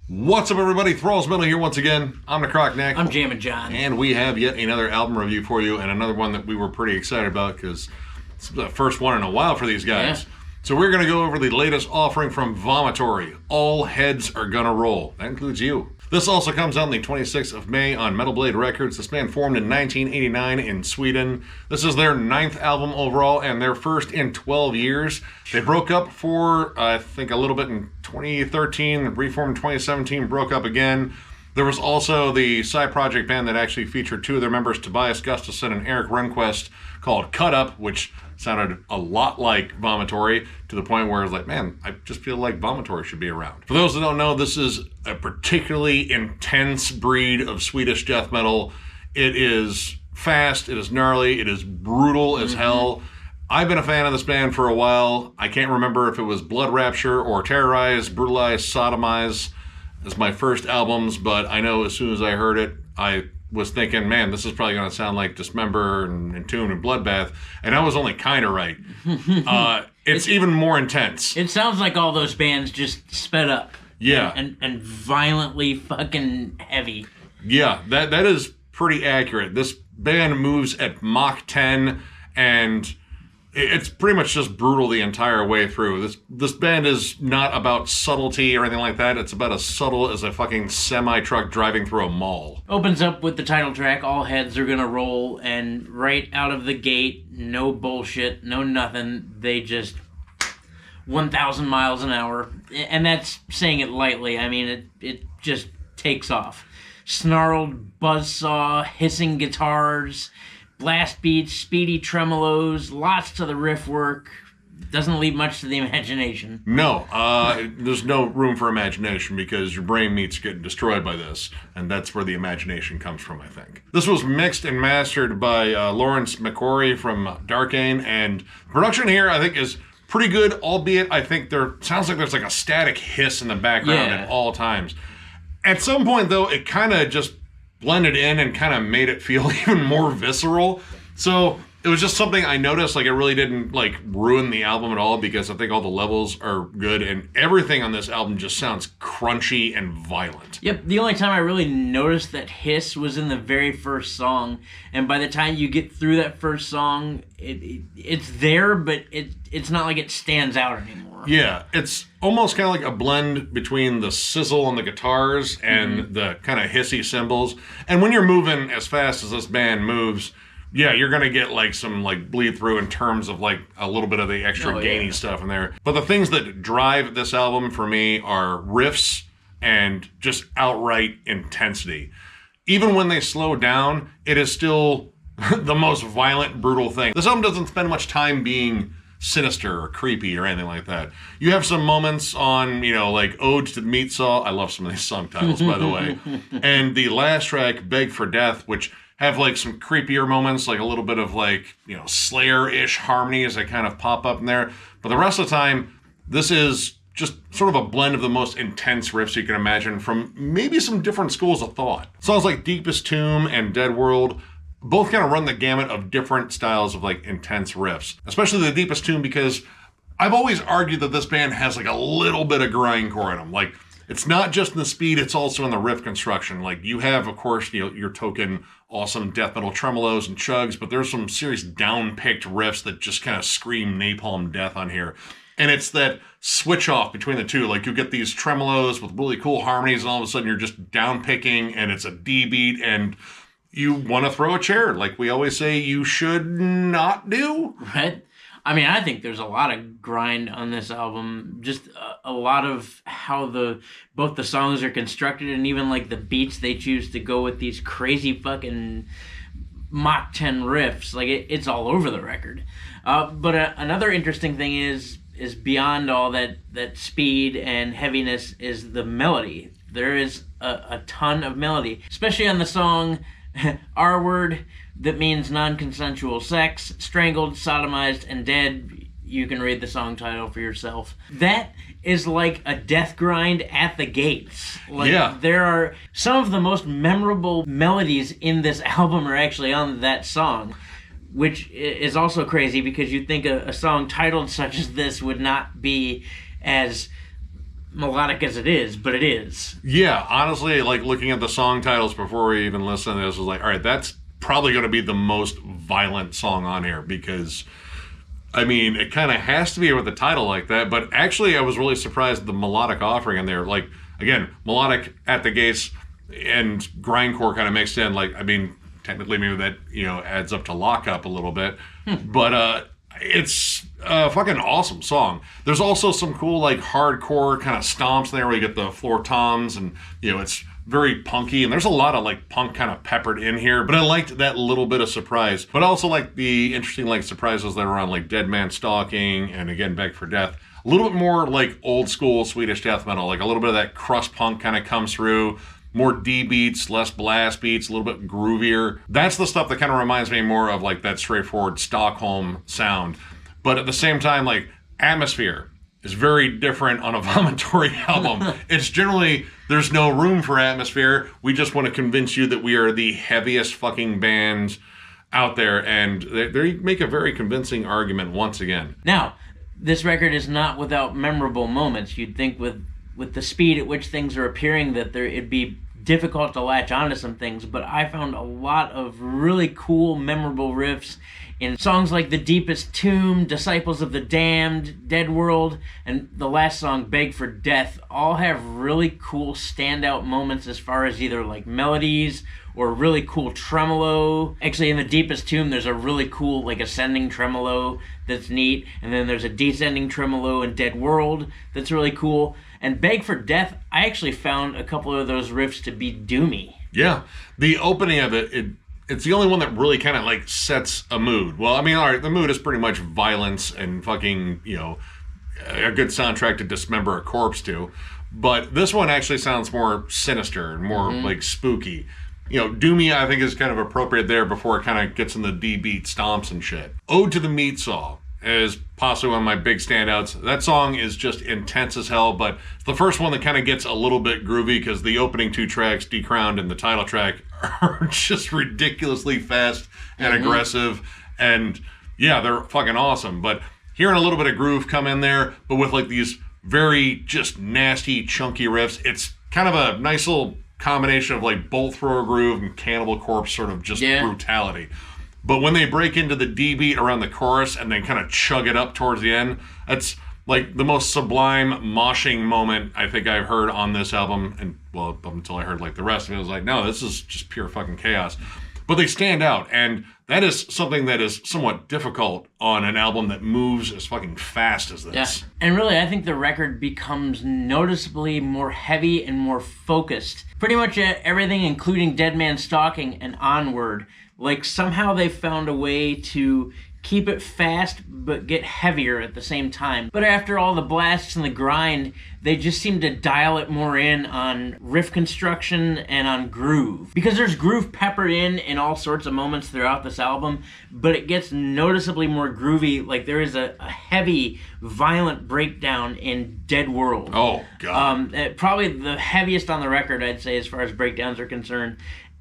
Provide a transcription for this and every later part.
What's up, everybody? Thralls Metal here once again. I'm Necrotic. I'm Jammin John. And we have yet another album review for you, and another one that we were pretty excited about because it's the first one in a while for these guys. Yeah. So we're going to go over the latest offering from Vomitory. All Heads Are Gonna Roll. That includes you. This also comes out on the 26th of May on Metal Blade Records. This band formed in 1989 in Sweden. This is their 9th album overall and their first in 12 years. They broke up for, I think, a little bit in 2013, reformed in 2017, broke up again. There was also the side project band that actually featured two of their members, Tobias Gustafsson and Eric Rundquist, called Cut Up, which sounded a lot like Vomitory, to the point where it's like, man, I just feel like Vomitory should be around. For those that don't know, this is a particularly intense breed of Swedish death metal. It is fast, it is gnarly, it is brutal as hell. I've been a fan of this band for a while. I can't remember if it was Blood Rapture or Terrorize, Brutalize, Sodomize as my first albums, but I know as soon as I heard it, I was thinking, man, this is probably going to sound like Dismember and Entomb and Bloodbath, and I was only kind of right. It's even more intense. It sounds like all those bands just sped up. Yeah. And violently fucking heavy. Yeah, that is pretty accurate. This band moves at Mach 10, and it's pretty much just brutal the entire way through. This band is not about subtlety or anything like that. It's about as subtle as a fucking semi-truck driving through a mall. Opens up with the title track, All Heads Are Gonna Roll, and right out of the gate, no bullshit, no nothing. They just 1,000 miles an hour. And that's saying it lightly. I mean, it just takes off. Snarled buzzsaw, hissing guitars, blast beats, speedy tremolos, lots to the riff work. Doesn't leave much to the imagination. No, there's no room for imagination because your brain meat's getting destroyed by this, and that's where the imagination comes from, I think. This was mixed and mastered by Lawrence McQuarrie from Darkane, and production here, I think, is pretty good, albeit I think sounds like there's like a static hiss in the background at all times. At some point, though, it kind of just blended in and kind of made it feel even more visceral. So it was just something I noticed, like it really didn't like ruin the album at all because I think all the levels are good and everything on this album just sounds crunchy and violent. Yep, the only time I really noticed that hiss was in the very first song, and by the time you get through that first song, it's there, but it's not like it stands out anymore. Yeah, it's almost kind of like a blend between the sizzle on the guitars and the kind of hissy cymbals. And when you're moving as fast as this band moves, yeah, you're going to get like some like bleed through in terms of like a little bit of the extra gainy stuff in there. But the things that drive this album for me are riffs and just outright intensity. Even when they slow down, it is still the most violent, brutal thing. This album doesn't spend much time being sinister or creepy or anything like that. You have some moments on, like Ode to the Meat Saw. I love some of these song titles, by the way. And the last track, Beg for Death, which have like some creepier moments, like a little bit of like, Slayer-ish harmonies that kind of pop up in there. But the rest of the time, this is just sort of a blend of the most intense riffs you can imagine from maybe some different schools of thought. Songs like Deepest Tomb and Dead World both kind of run the gamut of different styles of like intense riffs, especially the Deepest Tomb, because I've always argued that this band has like a little bit of grindcore in them. Like it's not just in the speed, it's also in the riff construction. Like you have, of course, your token awesome death metal tremolos and chugs, but there's some serious down-picked riffs that just kind of scream napalm death on here. And it's that switch off between the two. Like you get these tremolos with really cool harmonies and all of a sudden you're just down-picking and it's a D beat and you want to throw a chair, like we always say you should not do. Right? I mean, I think there's a lot of grind on this album. Just a lot of how both the songs are constructed and even like the beats they choose to go with these crazy fucking Mach 10 riffs. Like it's all over the record. But another interesting thing is beyond all that speed and heaviness is the melody. There is a ton of melody, especially on the song R Word, that means non-consensual sex, strangled, sodomized, and dead. You can read the song title for yourself. That is like a death grind at the gates. Like, there are some of the most memorable melodies in this album are actually on that song, which is also crazy because you'd think a song titled such as this would not be as melodic as it is, but it is. Yeah, honestly, like looking at the song titles before we even listened to this, was like, all right, that's probably going to be the most violent song on here because, I mean, it kind of has to be with a title like that. But actually, I was really surprised at the melodic offering in there. Like, again, melodic at the gates and grindcore kind of mixed in. Like, I mean, technically maybe that, adds up to Lockup a little bit. But it's a fucking awesome song. There's also some cool, like, hardcore kind of stomps in there where you get the floor toms and, it's very punky. And there's a lot of, like, punk kind of peppered in here. But I liked that little bit of surprise. But I also like the interesting, like, surprises that were on, like, Dead Man Stalking and, again, Beg for Death. A little bit more, like, old school Swedish death metal. Like, a little bit of that crust punk kind of comes through. More D beats, less blast beats, a little bit groovier. That's the stuff that kind of reminds me more of like that straightforward Stockholm sound. But at the same time, like Atmosphere is very different on a Vomitory album. It's generally, there's no room for Atmosphere. We just want to convince you that we are the heaviest fucking band out there. And they make a very convincing argument once again. Now, this record is not without memorable moments. You'd think with the speed at which things are appearing that it'd be difficult to latch onto some things, but I found a lot of really cool, memorable riffs in songs like The Deepest Tomb, Disciples of the Damned, Dead World, and the last song, Beg for Death, all have really cool standout moments as far as either like melodies or really cool tremolo. Actually, in The Deepest Tomb, there's a really cool like ascending tremolo that's neat, and then there's a descending tremolo in Dead World that's really cool. And Beg for Death, I actually found a couple of those riffs to be doomy. Yeah. The opening of it's the only one that really kind of like sets a mood. Well, I mean, all right, the mood is pretty much violence and fucking, a good soundtrack to dismember a corpse to. But this one actually sounds more sinister and more like spooky. Doomy, I think, is kind of appropriate there before it kind of gets in the D-beat stomps and shit. Ode to the Meat Saw is possibly one of my big standouts. That song is just intense as hell, but it's the first one that kind of gets a little bit groovy because the opening two tracks, Decrowned and the title track, are just ridiculously fast and aggressive. And yeah, they're fucking awesome. But hearing a little bit of groove come in there, but with like these very just nasty, chunky riffs, it's kind of a nice little combination of like bolt thrower groove and Cannibal Corpse sort of just brutality. But when they break into the D beat around the chorus and then kind of chug it up towards the end, that's like the most sublime moshing moment I think I've heard on this album. And well, up until I heard like the rest of it, I was like, no, this is just pure fucking chaos. But they stand out, and that is something that is somewhat difficult on an album that moves as fucking fast as this. Yeah. And really, I think the record becomes noticeably more heavy and more focused. Pretty much everything, including Dead Man Stalking and onward. Like, somehow they found a way to keep it fast, but get heavier at the same time. But after all the blasts and the grind, they just seem to dial it more in on riff construction and on groove. Because there's groove peppered in all sorts of moments throughout this album, but it gets noticeably more groovy. Like, there is a heavy, violent breakdown in Dead World. Oh, God. Probably the heaviest on the record, I'd say, as far as breakdowns are concerned.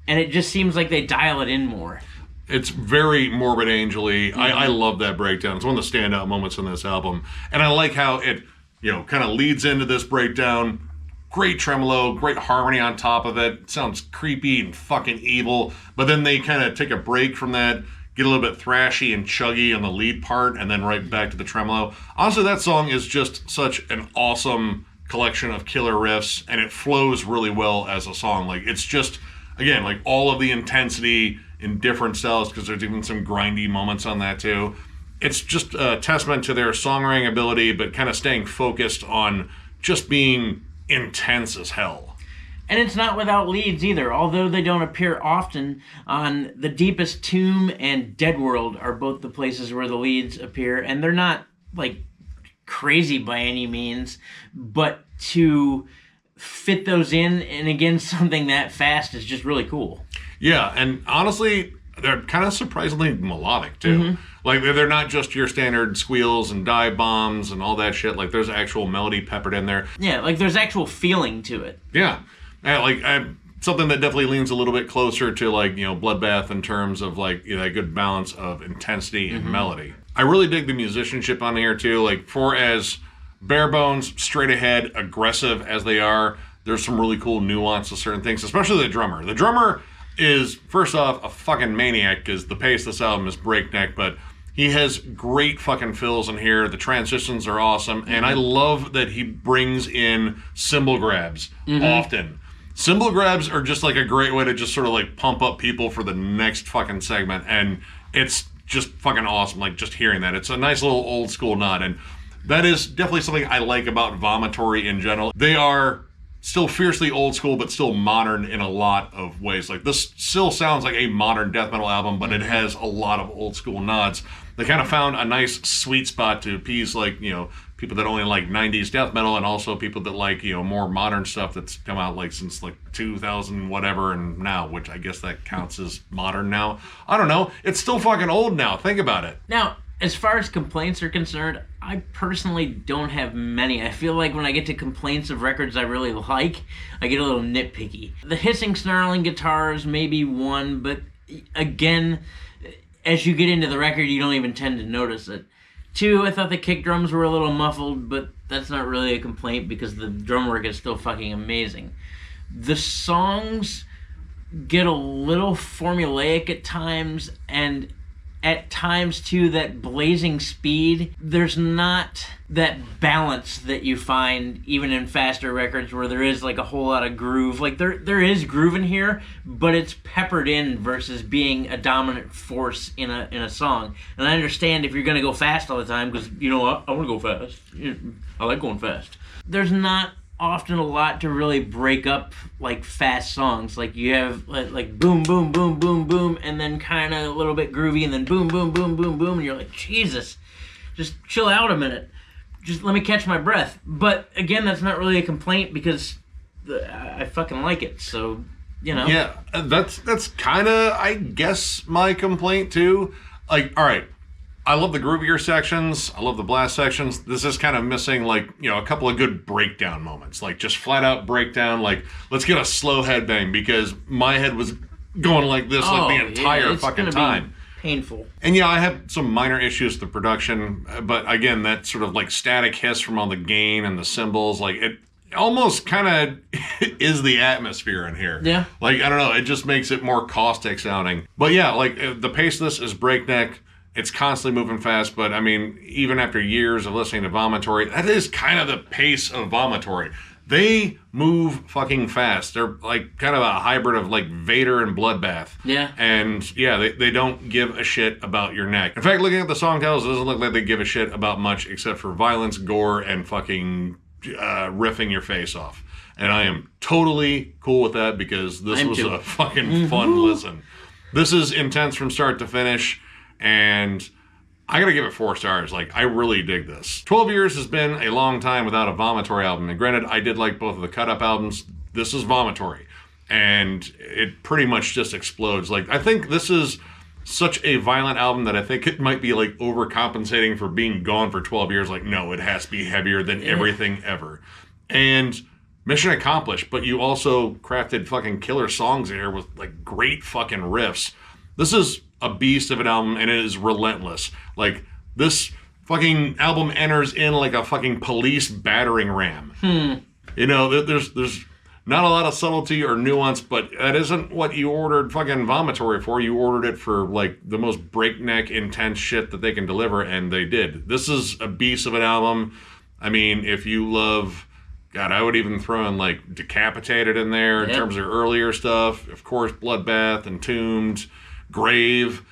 And it just seems like they dial it in more. It's very Morbid Angel-y. I love that breakdown. It's one of the standout moments in this album. And I like how it, kind of leads into this breakdown. Great tremolo, great harmony on top of it. It sounds creepy and fucking evil. But then they kind of take a break from that, get a little bit thrashy and chuggy on the lead part, and then right back to the tremolo. Honestly, that song is just such an awesome collection of killer riffs, and it flows really well as a song. Like, it's just, again, like all of the intensity in different styles, because there's even some grindy moments on that too. It's just a testament to their songwriting ability, but kind of staying focused on just being intense as hell. And it's not without leads either, although they don't appear often. On The Deepest Tomb and Dead World are both the places where the leads appear, and they're not like crazy by any means, but to fit those in, and again, something that fast is just really cool. Yeah, and honestly, they're kind of surprisingly melodic, too. Like, they're not just your standard squeals and dive bombs and all that shit. Like, there's actual melody peppered in there. Yeah, like, there's actual feeling to it. Yeah. Something that definitely leans a little bit closer to, like, Bloodbath in terms of, like, a good balance of intensity and melody. I really dig the musicianship on here, too. Like, for as bare bones, straight ahead, aggressive as they are. There's some really cool nuance to certain things, especially the drummer. The drummer is, first off, a fucking maniac because the pace of this album is breakneck, but he has great fucking fills in here. The transitions are awesome, and I love that he brings in cymbal grabs often. Cymbal grabs are just like a great way to just sort of like pump up people for the next fucking segment, and it's just fucking awesome, like just hearing that. It's a nice little old school nod, and that is definitely something I like about Vomitory in general. They are still fiercely old school, but still modern in a lot of ways. Like, this still sounds like a modern death metal album, but it has a lot of old school nods. They kind of found a nice sweet spot to appease, like, you know, people that only like 90s death metal, and also people that like, you know, more modern stuff that's come out like since like 2000 whatever and now, which I guess that counts as modern now. I don't know. It's still fucking old now. Think about it. Now, as far as complaints are concerned, I personally don't have many. I feel like when I get to complaints of records I really like, I get a little nitpicky. The hissing, snarling guitars may be one, but again, as you get into the record, you don't even tend to notice it. Two, I thought the kick drums were a little muffled, but that's not really a complaint because the drum work is still fucking amazing. The songs get a little formulaic at times, and at times, too, that blazing speed, there's not that balance that you find even in faster records where there is like a whole lot of groove. Like, there is groove in here, but it's peppered in versus being a dominant force in a song. And I understand if you're going to go fast all the time, because, you know what, I want to go fast. I like going fast. There's not often a lot to really break up like fast songs. Like, you have like boom boom boom boom boom and then kind of a little bit groovy and then boom boom boom boom boom, and you're like, Jesus, just chill out a minute, just let me catch my breath. But again, that's not really a complaint because I fucking like it, so you know. Yeah, that's kind of, I guess, my complaint too. Like, all right, I love the groovier sections. I love the blast sections. This is kind of missing, like, you know, a couple of good breakdown moments. Like, just flat out breakdown. Like, let's get a slow headbang, because my head was going like this like the entire fucking time. Painful. And yeah, I have some minor issues with the production, but again, that sort of like static hiss from all the gain and the cymbals, like it almost kind of is the atmosphere in here. Yeah. Like, I don't know, it just makes it more caustic sounding. But yeah, like the pace of this is breakneck. It's constantly moving fast, but I mean, even after years of listening to Vomitory, that is kind of the pace of Vomitory. They move fucking fast. They're like kind of a hybrid of like Vader and Bloodbath. Yeah. And yeah, they don't give a shit about your neck. In fact, looking at the song titles, it doesn't look like they give a shit about much except for violence, gore, and fucking riffing your face off. And I am totally cool with that because this was a fucking fun listen. This is intense from start to finish, and I gotta give it 4 stars. Like, I really dig this. 12 years has been a long time without a Vomitory album. And granted, I did like both of the cut-up albums. This is Vomitory. And it pretty much just explodes. Like, I think this is such a violent album that I think it might be, like, overcompensating for being gone for 12 years. Like, no, it has to be heavier than everything ever. And mission accomplished. But you also crafted fucking killer songs in here with, like, great fucking riffs. This is a beast of an album, and it is relentless. Like, this fucking album enters in like a fucking police battering ram. You know, there's not a lot of subtlety or nuance, but that isn't what you ordered fucking Vomitory for. You ordered it for like the most breakneck, intense shit that they can deliver, and they did. This is a beast of an album. I mean, if you love, God, I would even throw in like Decapitated in there in terms of earlier stuff. Of course, Bloodbath, Entombed, Grave,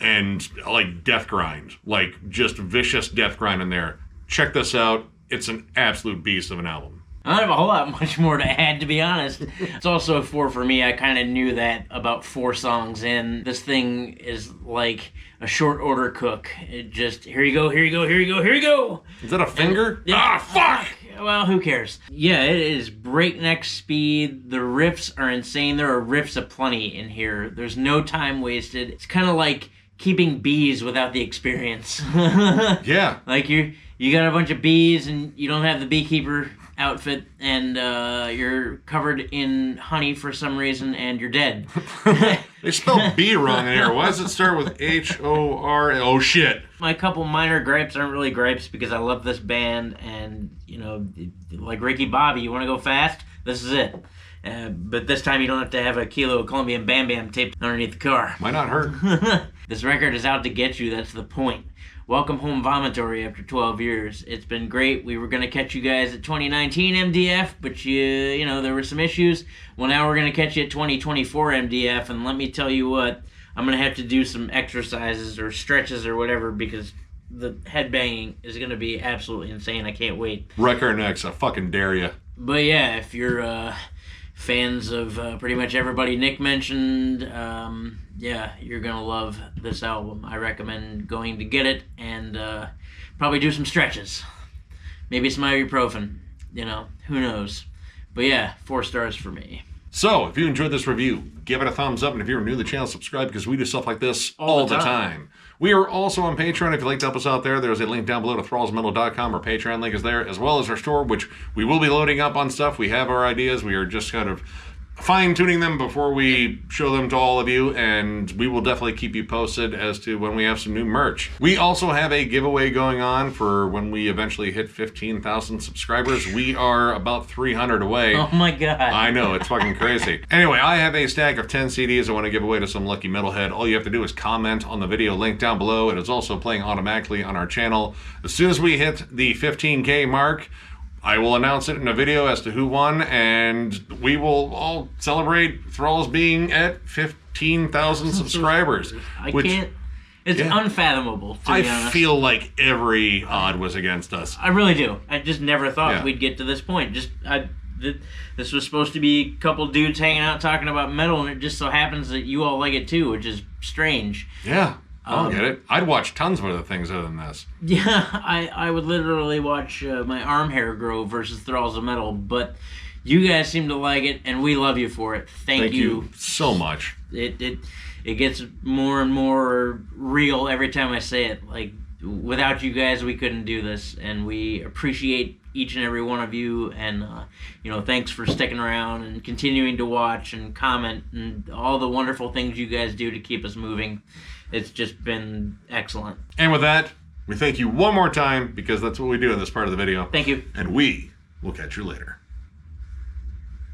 and like Death Grind, like just vicious Death Grind in there. Check this out. It's an absolute beast of an album. I don't have a whole lot much more to add, to be honest. It's also a 4 for me. I kind of knew that about 4 songs in. This thing is like a short order cook. It just, here you go, here you go, here you go, here you go. Is that a finger? Fuck! Well, who cares? Yeah, it is breakneck speed. The riffs are insane. There are riffs aplenty in here. There's no time wasted. It's kind of like keeping bees without the experience. Yeah. Like you got a bunch of bees and you don't have the beekeeper outfit, and you're covered in honey for some reason, and you're dead. They spelled B wrong in here. Why does it start with HOR? Oh, shit. My couple minor gripes aren't really gripes because I love this band, and, you know, like Ricky Bobby, you want to go fast? This is it. But this time you don't have to have a kilo of Colombian Bam Bam taped underneath the car. Might not hurt. This record is out to get you, that's the point. Welcome home, Vomitory, after 12 years. It's been great. We were going to catch you guys at 2019 MDF, but you know, there were some issues. Well, now we're going to catch you at 2024 MDF, and let me tell you what, I'm going to have to do some exercises or stretches or whatever because the headbanging is going to be absolutely insane. I can't wait. Wreck our necks. I fucking dare you. But yeah, if you're fans of pretty much everybody Nick mentioned, yeah, you're gonna love this album. I recommend going to get it and probably do some stretches, maybe some ibuprofen, you know, who knows. But yeah, 4 stars for me. So, if you enjoyed this review, give it a thumbs up, and if you're new to the channel, subscribe, because we do stuff like this all the time. We are also on Patreon. If you'd like to help us out there, there's a link down below to thrallsmetal.com. Our Patreon link is there, as well as our store, which we will be loading up on stuff. We have our ideas. We are just kind of fine-tuning them before we show them to all of you, and we will definitely keep you posted as to when we have some new merch. We also have a giveaway going on for when we eventually hit 15,000 subscribers. We are about 300 away. Oh my god. I know, it's fucking crazy. Anyway, I have a stack of 10 CDs I want to give away to some lucky metalhead. All you have to do is comment on the video link down below. It is also playing automatically on our channel. As soon as we hit the 15K mark, I will announce it in a video as to who won, and we will all celebrate Thralls being at 15,000 subscribers. It's unfathomable, to be honest. I feel like every odd was against us. I really do. I just never thought we'd get to this point. This was supposed to be a couple dudes hanging out talking about metal, and it just so happens that you all like it too, which is strange. Yeah. I don't get it. I'd watch tons of other things other than this. Yeah, I would literally watch my arm hair grow versus Thralls of Metal, but you guys seem to like it, and we love you for it. Thank you so much. It gets more and more real every time I say it. Like, without you guys, we couldn't do this, and we appreciate each and every one of you, and you know, thanks for sticking around and continuing to watch and comment and all the wonderful things you guys do to keep us moving. It's just been excellent. And with that, we thank you one more time, because that's what we do in this part of the video. Thank you. And we will catch you later.